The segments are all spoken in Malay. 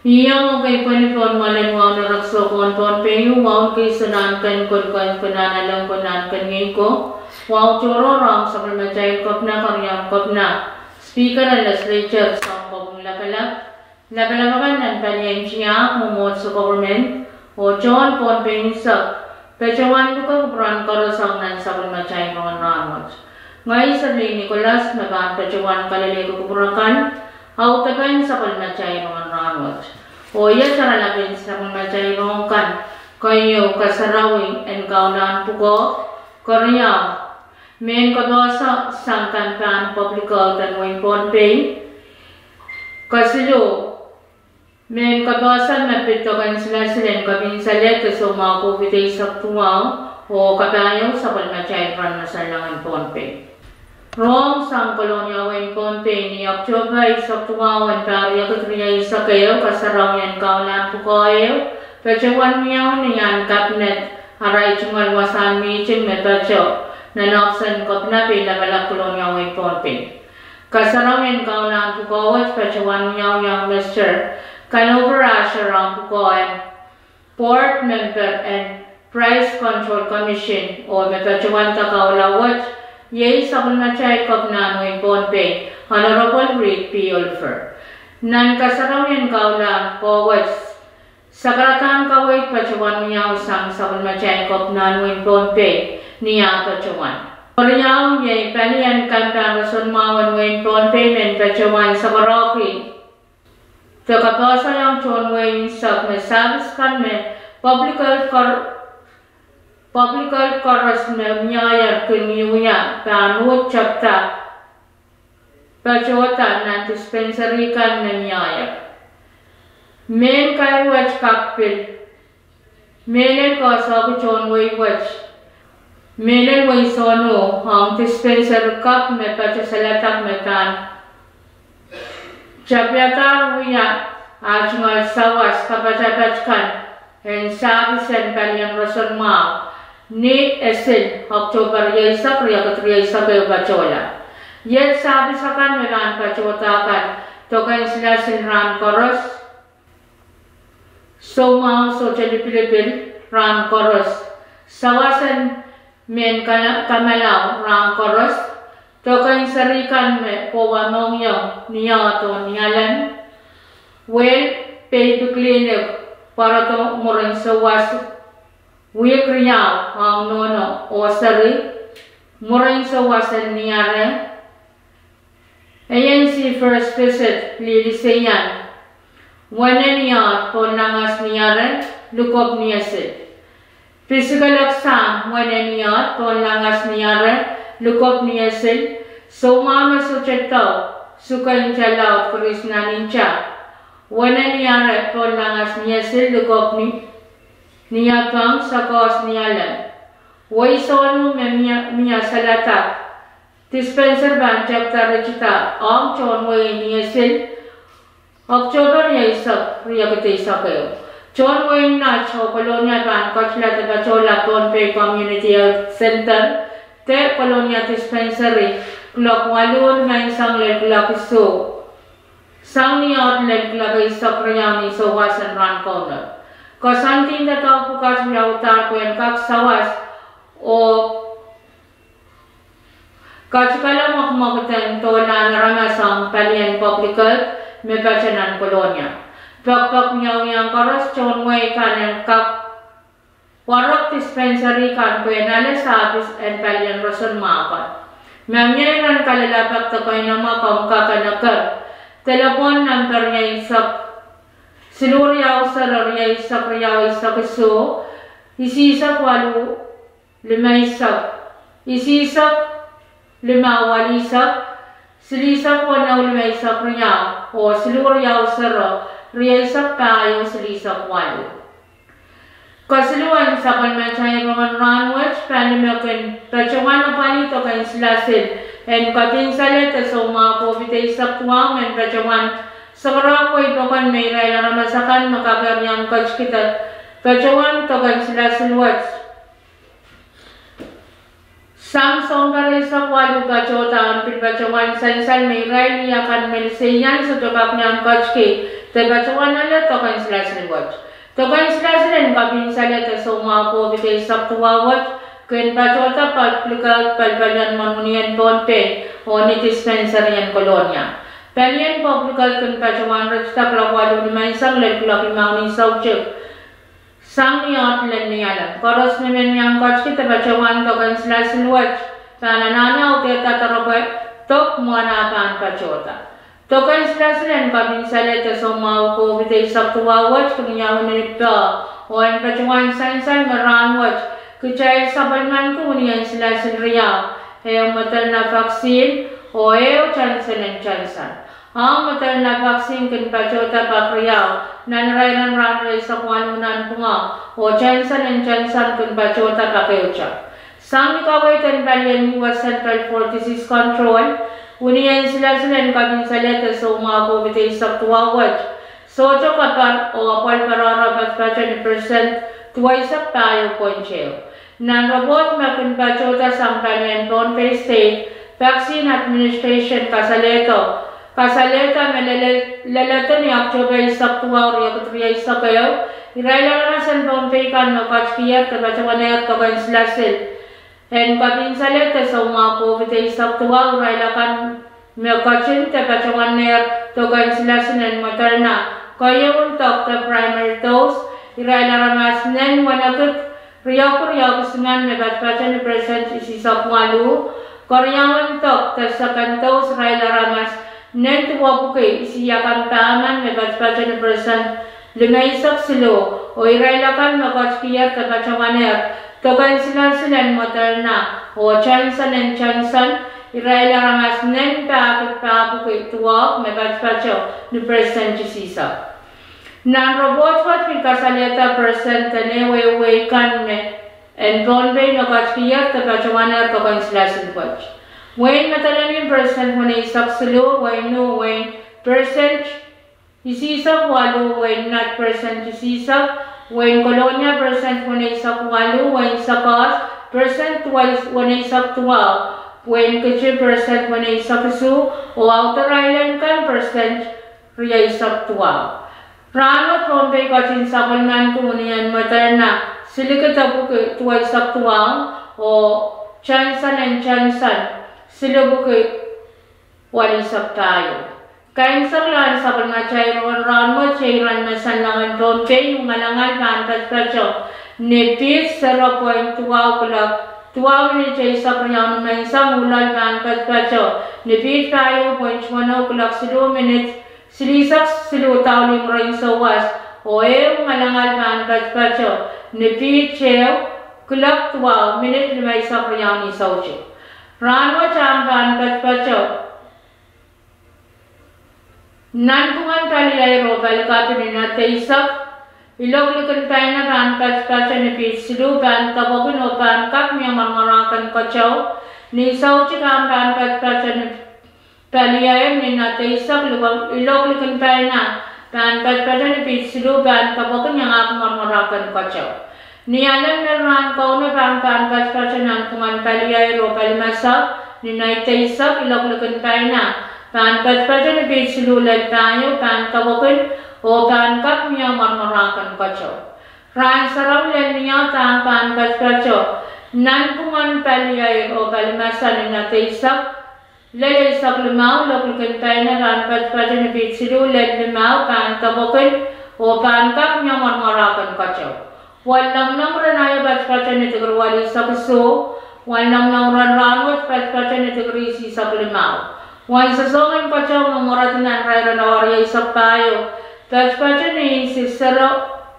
Yang kay panipon malan wow na rakso kon pon penyu wow kay sunan kan pananalang konan kan ngiko wow choro ram sa macay kop na karyam kop na speaker and legislature sa kong lakalamakan ng panyensya mumot sa government o John pon penyu sa pechawan ko kubran karosang nan sa macay mga Rahnwet ngay sa Nicolas nagan pechawan kalali ko kuburakan Autakan sa palmachay mga Rahnwet. O iya cara lapin sa palmachay Rohng kan kayo kasarawing and kaunan puko korya men kadosa sangkan pan publical tanwing ponpay kasilo men kadosa napitokan sila kabin salet so mga kubitay sa tuwaw o kapayo sa palmachay ran masalangan ponpay. Rohng sang kolonya wen ponte ni October sa tuwawan pariya katriya isa kayo kasarawan kaulan pukoyo pechawan miyaw niyan cabinet aray chungal wasan meeting metacho nanoksan kopna pinabala kolonya wen ponte kasarawan kaulan pukoyo pechawan miyaw yang Mr. Kanova Asharang pukoyo Port Member and Price Control Commission o metachawan takaulawat Yay sa kulmachay kop na ng ponpe, Honorable Reed P. Ulfer. Nan kasarawan kaulang Powers. Sa karatan kawait pachawan niya usang sa kulmachay kop na ng ponpe niya pachawan. Koryaw yay palian kantang rason mawan ng ponpe men pachawan sa Baroki. Takapasa yung chon ng sa masabis kan me Publical chorus memnyayar kenyuya panut chapta pachota nan dispensary kan memnyayar men kai wach kapil menen ko sa chon wei wach menen wei sono hang dispenser kap me pachasalatak metan chapyatar wiya ajngal sawas kapachapachkan en sabisen kalian rason ma ni esin October yesa kriya katriya isa kayo bachola. Yet sabi sa kan melan pachotakan tokan sila sinran koros so mau so jadi pilipil ran koros sawasan men kamalaw ran koros tokan sarikan me powanong yung niya to niyalan well pay to clinic para to murang sawas Wik riyaw ang nono o sari murain sa wasan niyare. Ayan si first visit lilisayan. Wana niya po langas niyare lukop niya si. Physical exam wana niya po langas niyare lukop niya si. So mama sucetaw sukain chalaw kuris nanin siya. Wana niyare po langas niya si lukop niya pang sa kos niyalan. Way sonu miya salata. Dispenser ban chapter rechita ang chon way niya sil. October niya isak riya kita isak kayo. Chon way na cho kolonya ban kachla taga chola ponpe community health center. Te kolonya dispensary. Klok walun may isang leg-lak iso. Sang niya leg-lak isak riya ni so wasan ran corner. Kasantin na tao pukas niya utar ko yan kak sawas o kachikala makmakatan to na naramasang palian publical may pachanan kolonya. Pagpak niya yung karas chon way kanan kak warok dispensary kan ko yan alasabis and palian rason makan. Mamya yung kalalabak to kayo na makang kakanakar. Telepon number niya isak Siluriyaw sa rariya isak riyaw isak iso, isisak walu lima isak, isisak lima walisak, silisak wanaw lima isak riyaw, o siluriyaw sa riya isak kayo silisak walu. Kasiluan sa palmachay mga Rahnwet, panimikin, pachawan na palito kayo silasin, and katinsalit so mga pobita isak tuwang, and pachawan sa karakoy tokan may ray na ramasakan makagaryang kach kita. Pachawan tokan sila silwat. Samsung kare sa walu bachota an bachawan sansal may raili akan melseyan sa tokak nyang kachke te bachawan ala tokan silasin watch tokan silasin kabin sala te soma ko bite saktuwa watch ken bachota publika palbalan manunian ponpe oni dispenser yan kolonya palian publika ken bachawan resta klawalu ni maisang lekulak mauni sauche sang niat len nialam koros nemen yang coach kita bacawan tokan silasin watch sana nana uke tatarobe tok muana pan pachota tokan silasin kabin sale te soma ko bite saktuwa watch kunyawan ni pa oan bacawan sansan ngaran watch kucai sabalman ko niyan silasin riyaw e matal na vaksin o eo chansan ang matal na vaksin kin pachota pakriyaw nanrairan ranray sa kuanunan punga o chansan kin pachota pakeucha. Sang ikaway tan balyan US Central for Disease Control uniyan sila kabin saleta sa umago bitay sa tuwawaj. Socho kapar o apal pararabat pacha ni percent tuwaisak tayo poncheo. Nanrobot makin pachota sang balyan Bonpay State Vaccine Administration Kasaleta melalato ni October saktuwa uri akutriya isakayo. Irailan na san Bonpay kan makachkiyat kabachawanayat tokan silasil. En kabin saleta sa umako vitay saktuwa irailakan makachin kabachawanayat tokan silasil en materna. Kaya untok ta primary dose irailan mas nen wanakit riyaw kusungan mebatpacha ni present isisakwalu. Koryangan tok ta second dose irailan mas nen tuwa buke isiyakan taman mebatpacha ni present lumaisak silo o irailakan makachkiyat kabachawanayat tokan silan materna o chansan irailan mas nen paakit paabuke tuwa mebatpacha ni present isisak. Nan robot wat kasaleta percent newe kan me en Bonpay nakachkiyat kabachawanayat tokan silasin watch. When matalanin percent when isak silo, when no, when percent isisak walu, when not percent isisak, when kolonya percent when isak walu, when sakas percent twice when isak 12, when kecil percent when isak su, o outer island kan percent ria isak 12. Rahnwet Bonpay kachin sakalman kumunian materna, silikatabu ke twice isak 12, o chansan sila buke walisak tayo. Kain saklan sa pagmacayron Rahnwet cairan masanlangan Bonpay yung malangal pantas pracho nipis 0.2 kulak 12 ni chay sakriyang naman isang ulal pantas pracho nipis tayo 0.1 kulak silo minutes silisak silo tauling rin sa was o yung malangal pantas pracho nipis chew kulak 12 minutes limay sakriyang ni sauche. Rahnwet champan patpacho nantungan taliyay robal kapinin na taisak iloglukan tayo na pan patpacho ni pisilu pan kabogin o pan kap niya marmarakan kachaw ni sauchi kampan patpacho ni taliyay ni na taisak iloglukan tayo na pan patpacho ni pisilu pan kabogin niya marmarakan kachaw. Nialan meron kau na pangkan patpacha ng tungan paliyay ro palmasa ni naitaisak iloglukan tayo na pan patpacha ni pitsululad tayo pan kawakin o pan kap niya marmarakan kacho. Ran sarang len niya tang pan patpacha ng tungan paliyay ro palmasa ni naitaisak lalaisak lumaw iloglukan tayo na pan patpacha ni pitsululad lumaw pan kawakin o pan kap niya marmarakan kacho. Walang ranaya patpacha ni tigrwali sa kuso, walang Rahnwet patpacha ni tigrisi sa klimaw. Wan sa songan pacha mamoratinan rayra na warya isa payo, patpacha ni si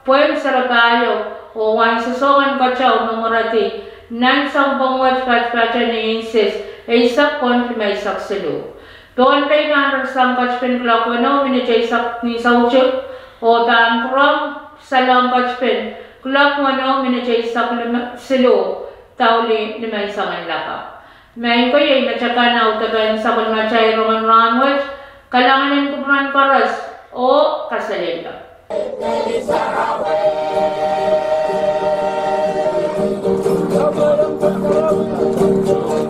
puwem sarakayo, o wan sa songan pacha mamorati, nan sampangwat patpacha ni insis, isak kon may isak silo. Bonpay nandar sang pachpin klakwano, minitya isak ni sauchuk, o dan pram salang pachpin, kulak wano minatya isak silo tauli lima isangan laka. May ko yung matsaka na utaban sa pagmachay Rohng Rahnwet kalanganin kupran paras o kasalita. Thank you.